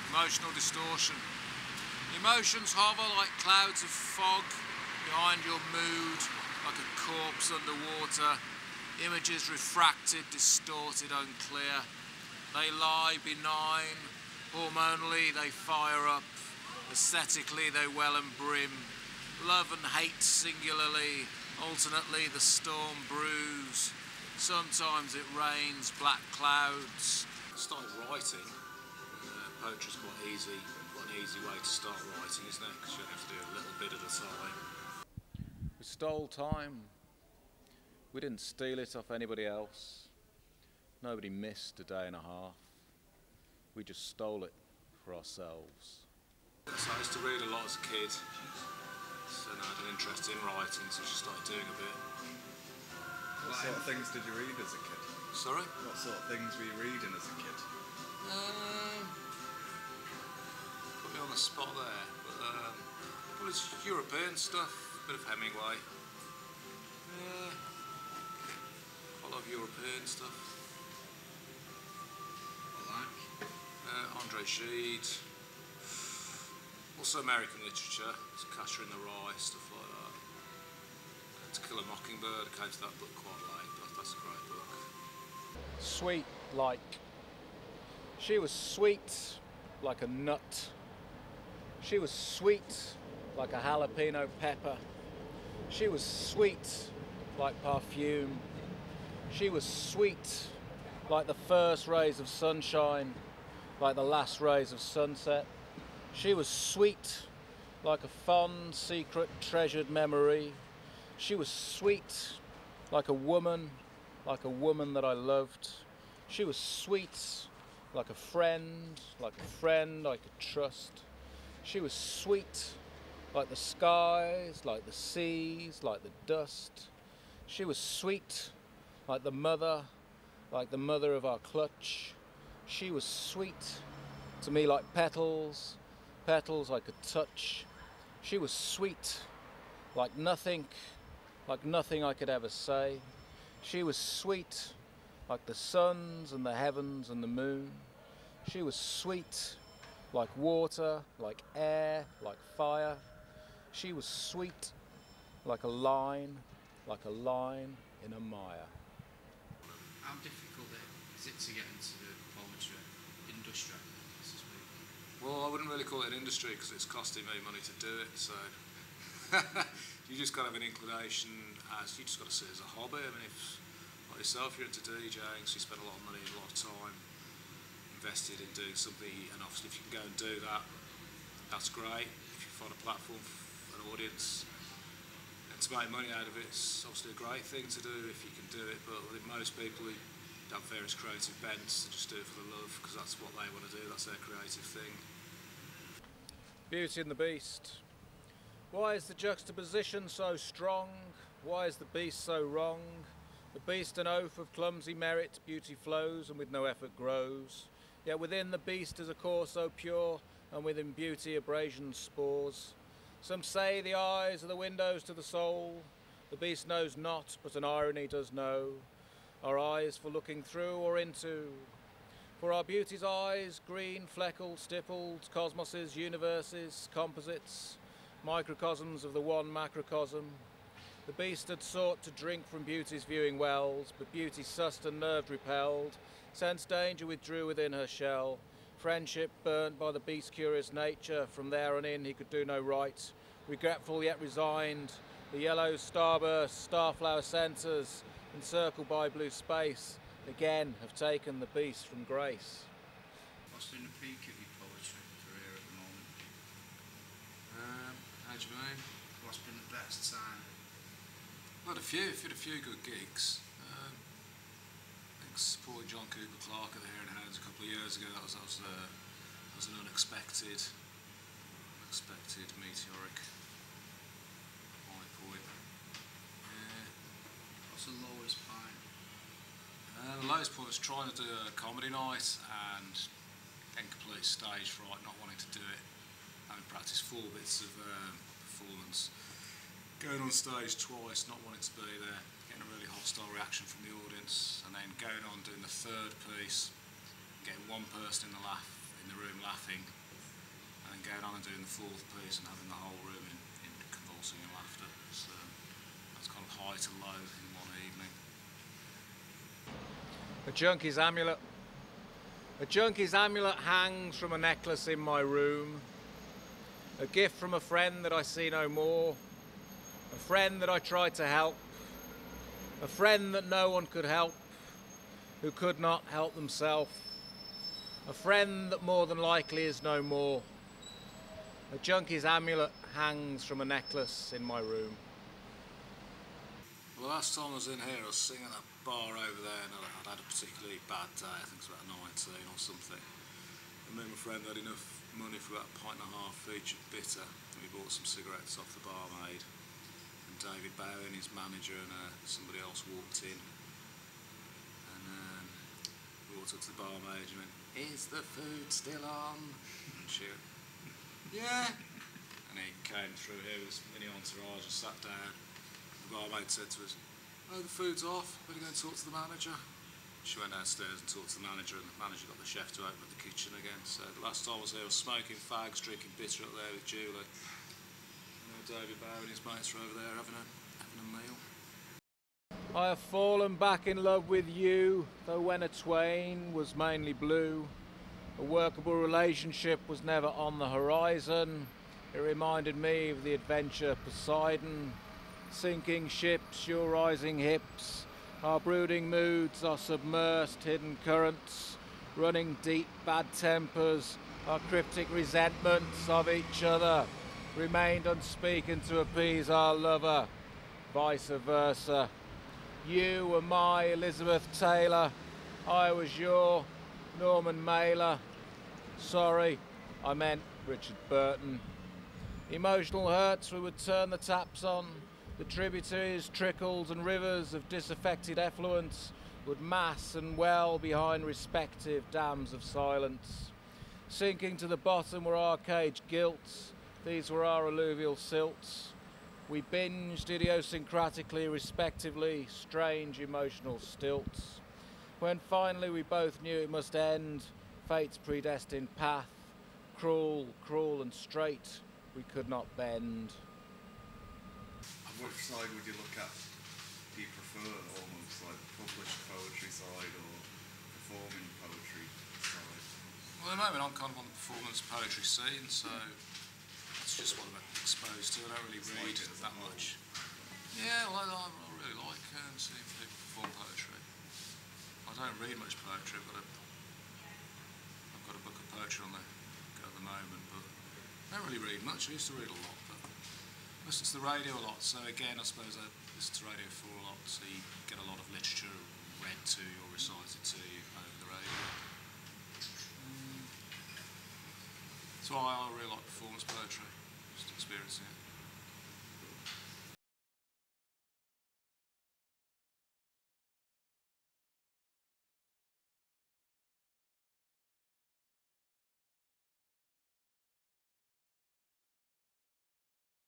Emotional distortion. Emotions hover like clouds of fog behind your mood, like a corpse underwater. Images refracted, distorted, unclear. They lie benign. Hormonally they fire up. Aesthetically they well and brim. Love and hate singularly. Alternately the storm brews. Sometimes it rains black clouds. Start writing. Poetry's quite an easy way to start writing, isn't it? Because you only have to do a little bit at a time. We stole time. We didn't steal it off anybody else. Nobody missed a day and a half. We just stole it for ourselves. So I used to read a lot as a kid. So I had an interest in writing, so I just started doing a bit. What sort of things did you read as a kid? Sorry? What sort of things were you reading as a kid? Put me on the spot there. But, well, it's European stuff, a bit of Hemingway. Yeah, quite a lot of European stuff. Like? Andre Gide. Also American literature. It's Catcher in the Rye, stuff like that. To Kill a Mockingbird, I came to that book quite late, but that's a great book. Sweet like. She was sweet like a nut. She was sweet like a jalapeno pepper. She was sweet like perfume. She was sweet like the first rays of sunshine, like the last rays of sunset. She was sweet like a fond, secret, treasured memory. She was sweet like a woman that I loved. She was sweet like a friend I could trust. She was sweet like the skies, like the seas, like the dust. She was sweet like the mother of our clutch. She was sweet to me like petals I could touch. She was sweet like nothing I could ever say. She was sweet like the suns and the heavens and the moon. She was sweet like water, like air, like fire. She was sweet like a line in a mire. How difficult is it to get into the poetry industry, so to speak? Well, I wouldn't really call it an industry because it's costing me money to do it, so you just got to have an inclination, you just got to see it as a hobby. I mean, if, like yourself, you're into DJing, so you spend a lot of money and a lot of time invested in doing something, and obviously if you can go and do that, that's great. If you find a platform, an audience, and to make money out of it, it's obviously a great thing to do if you can do it, but I think most people who have various creative bents to just do it for the love, because that's what they want to do, that's their creative thing. Beauty and the Beast. Why is the juxtaposition so strong? Why is the beast so wrong? The beast an oath of clumsy merit, beauty flows and with no effort grows. Yet within the beast is a core so pure, and within beauty abrasion spores. Some say the eyes are the windows to the soul. The beast knows not, but an irony does know. Our eyes for looking through or into. For our beauty's eyes, green, fleckled, stippled, cosmoses, universes, composites, microcosms of the one macrocosm. The beast had sought to drink from beauty's viewing wells, but beauty sussed and nerve repelled, sensed danger withdrew within her shell. Friendship burnt by the beast's curious nature, from there on in he could do no right. Regretful yet resigned, the yellow starburst, starflower centres, encircled by blue space, again have taken the beast from grace. What's been the peak of your poetry career at the moment? How do you mean? What's been the best time? I've had a few good gigs. I think supported John Cooper Clarke at the Hare and Hounds a couple of years ago. That was an unexpected meteoric high point. Yeah. What's the lowest point? The lowest point was trying to do a comedy night and getting complete stage fright, not wanting to do it, having practiced 4 bits of performance, going on stage twice, not wanting to be there, getting a really hostile reaction from the audience, and then going on doing the 3rd piece, getting one person in the room laughing, going on and doing the fourth piece and having the whole room in convulsing and laughter. That's kind of high to low in one evening. A junkie's amulet. A junkie's amulet hangs from a necklace in my room. A gift from a friend that I see no more. A friend that I tried to help. A friend that no one could help, who could not help themselves. A friend that more than likely is no more. A junkie's amulet hangs from a necklace in my room. Well, the last time I was in here, I was singing at a bar over there, and I'd had a particularly bad day. I think it was about 19 or something. And me and my friend had enough money for about a pint and a half each of bitter, and we bought some cigarettes off the barmaid. And David Bowen, his manager, and somebody else walked in. And we walked up to the barmaid and went, "Is the food still on?" And she went, "Yeah." And he came through here with his mini entourage and sat down. The barmaid said to us, "Oh, the food's off, better go and talk to the manager." She went downstairs and talked to the manager, and the manager got the chef to open up the kitchen again. So the last time I was here, I was smoking fags, drinking bitter up there with Julie. David Bowen and his mates were over there having a meal. I have fallen back in love with you, though when a twain was mainly blue. A workable relationship was never on the horizon. It reminded me of the adventure Poseidon. Sinking ships, your rising hips. Our brooding moods, our submersed hidden currents. Running deep bad tempers, our cryptic resentments of each other. Remained unspeaken to appease our lover, vice versa. You were my Elizabeth Taylor, I was your Norman Mailer. Sorry, I meant Richard Burton. Emotional hurts we would turn the taps on. The tributaries, trickles and rivers of disaffected effluence would mass and well behind respective dams of silence. Sinking to the bottom were our caged guilts. These were our alluvial silts. We binged idiosyncratically, respectively, strange emotional stilts. When finally we both knew it must end, fate's predestined path, cruel, cruel and straight, we could not bend. Which side would you look at? Do you prefer almost like published poetry side or performing poetry side? Well, at the moment I'm kind of on the performance poetry scene, so that's just what I'm exposed to. I don't really read that much. Yeah, well, I really like seeing people perform poetry. I don't read much poetry. I've got a book of poetry on the go at the moment, but I don't really read much. I used to read a lot, but I listen to the radio a lot. So again, I suppose I listen to Radio 4 a lot, so you get a lot of literature read to you or recited to you over the radio. So I really like performance poetry, just experiencing it.